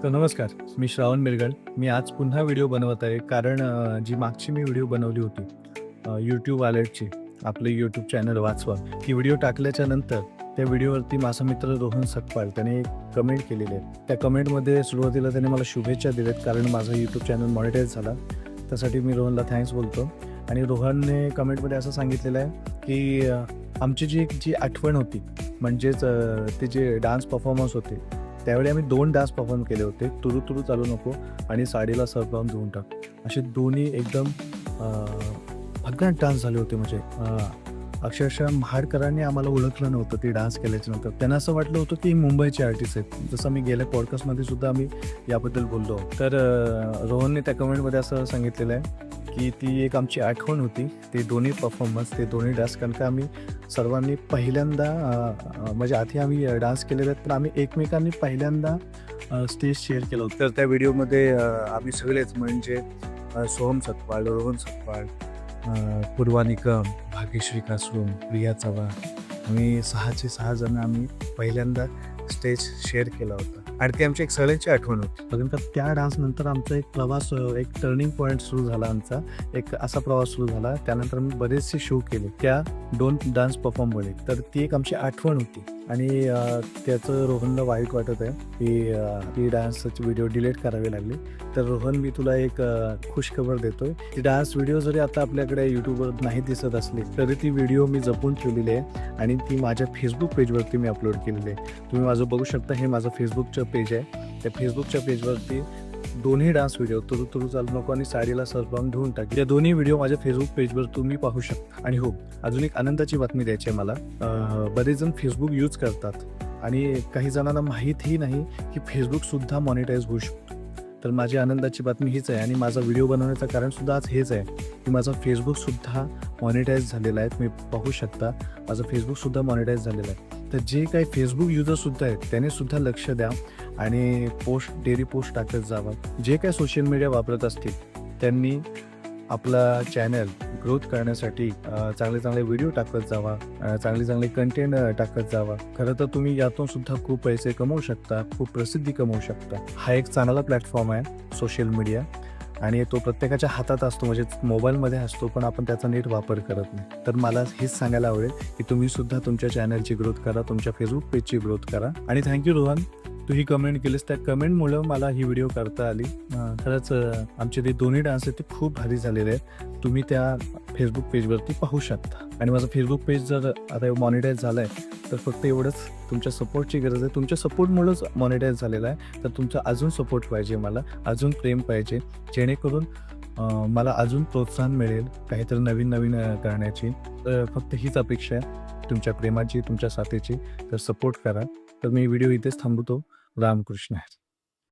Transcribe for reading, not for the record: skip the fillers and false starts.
तर नमस्कार, मी श्रावण मिरगळ. मी आज पुन्हा व्हिडिओ बनवत आहे कारण जी मागची मी व्हिडिओ बनवली होती यूट्यूब वॉलेटची, आपलं यूट्यूब चॅनल वाचवा. ती व्हिडिओ टाकल्याच्या नंतर त्या व्हिडिओवरती माझा मित्र रोहन सकपाळ त्याने एक कमेंट केलेली आहे. त्या कमेंटमध्ये सुरुवातीला त्याने मला शुभेच्छा दिल्यात कारण माझा यूट्यूब चॅनल मॉनिटाईज झाला. त्यासाठी मी रोहनला थँक्स बोलतो. आणि रोहनने कमेंटमध्ये असं सांगितलेलं आहे की आमची जी आठवण होती म्हणजेच ते जे डान्स परफॉर्मन्स होते त्यावेळी आम्ही 2 डान्स परफॉर्म केले होते. तुरु तुरु चालू नको आणि साडीला सर्फ लावून धुवून टाक. असे दोन्ही एकदम भगवान डान्स झाले होते. म्हणजे अक्षरशः महाडकरांनी आम्हाला ओळखलं नव्हतं ते डान्स केल्याच्या नंतर. त्यांना असं वाटलं होतं की मुंबईचे आर्टिस्ट आहेत. जसं मी गेल्या पॉडकास्टमध्ये सुद्धा आम्ही याबद्दल बोललो. तर रोहनने त्या कमेंटमध्ये असं सांगितलेलं आहे की ती एक आमची आठवण होती. ते दोन्ही परफॉर्मन्स, ते दोन्ही डान्स कारण का आम्ही सर्वांनी पहिल्यांदा म्हणजे आधी आम्ही डान्स केलेले आहेत पण आम्ही एकमेकांनी पहिल्यांदा स्टेज शेअर केलं होतं. तर त्या व्हिडिओमध्ये आम्ही सगळेच म्हणजे सोहम सकपाळ, रोहन सकपाळ, पूर्वा निकम, भाग्यश्री कासरूम, प्रिया चव्हाण, आम्ही 6चे 6 जण आम्ही पहिल्यांदा स्टेज शेअर केला होता आणि ती आमची एक सगळ्यांची आठवण होती. कारण का त्या डान्सनंतर आमचा एक प्रवास, एक टर्निंग पॉईंट सुरू झाला आमचा. एक असा प्रवास सुरू झाला. त्यानंतर मी बरेचसे शो केले त्या 2 डान्स परफॉर्ममध्ये. तर ती एक आमची आठवण होती आणि त्याचं रोहनला वाईट वाटत आहे की ती डान्सची व्हिडिओ डिलीट करावी लागली. तर रोहन, मी तुला एक खुशखबर देतोय. ती डान्स व्हिडिओ जरी आता आपल्याकडे यूट्यूबवर नाही दिसत असली तरी ती व्हिडिओ मी जपून ठेवलेली आहे आणि ती माझ्या फेसबुक पेजवरती मी अपलोड केलेली आहे. तुम्ही माझं बघू शकता, हे माझं फेसबुकचं पेज आहे. त्या फेसबुकच्या पेजवरती दोन्ही डान्स व्हिडिओ तुरु तुरु चालू नको आणि साडीला सर्फ लावून धुवून टाक, या दोन्ही व्हिडिओ माझ्या फेसबुक पेजवर तुम्ही पाहू शकता. आणि हो, अजून एक आनंदाची बातमी द्यायची आहे मला. बरेच जण फेसबुक यूज करतात आणि काही जणांना माहीतही नाही की फेसबुकसुद्धा मॉनिटाईज होऊ शकतो. तर माझी आनंदाची बातमी हीच आहे आणि माझा व्हिडिओ बनवण्याचं कारणसुद्धा आज हेच आहे की माझा फेसबुकसुद्धा मॉनिटाईज झालेला आहे. तुम्ही पाहू शकता माझं फेसबुकसुद्धा मॉनिटाईज झालेलं आहे. तर जे काही फेसबुक युजर्ससुद्धा आहेत त्याने सुद्धा लक्ष द्या आणि डेली पोस्ट टाकत जावा. जे काही सोशल मीडिया वापरत असतील त्यांनी आपला चॅनल ग्रोथ करण्यासाठी चांगले चांगले व्हिडिओ टाकत जावा, चांगले कंटेंट टाकत जावा. खरं तर तुम्ही यातून सुद्धा खूप पैसे कमवू शकता, खूप प्रसिद्धी कमवू शकता. हा एक चांगला प्लॅटफॉर्म आहे सोशल मीडिया आणि तो प्रत्येकाच्या हातात असतो, म्हणजे मोबाईलमध्ये असतो, पण आपण त्याचा नीट वापर करत नाही. तर मला हेच सांगायला आवडेल की तुम्ही सुद्धा तुमच्या चॅनलची ग्रोथ करा, तुमच्या फेसबुक पेजची ग्रोथ करा. आणि थँक्यू रोहन, तू ही कमेंट केलीस. त्या कमेंटमुळं मला ही व्हिडिओ करता आली. खरंच आमचे ते दोन्ही डान्स आहेत ते खूप भारी झालेले आहेत. तुम्ही त्या फेसबुक पेजवरती पाहू शकता. आणि माझं फेसबुक पेज जर आता मॉनिटाईज झालं आहे तर फक्त एवढंच, तुमच्या सपोर्टची गरज आहे. तुमच्या सपोर्टमुळंच मॉनिटाईज झालेलं आहे. तर तुमचा अजून सपोर्ट पाहिजे मला, अजून प्रेम पाहिजे, जेणेकरून मला अजून प्रोत्साहन मिळेल काहीतरी नवीन नवीन करण्याची. फक्त हीच अपेक्षा आहे तुमच्या प्रेमाची, तुमच्या साथीची. तर सपोर्ट करा. तर मी व्हिडिओ इथेच थांबवतो. रामकृष्ण.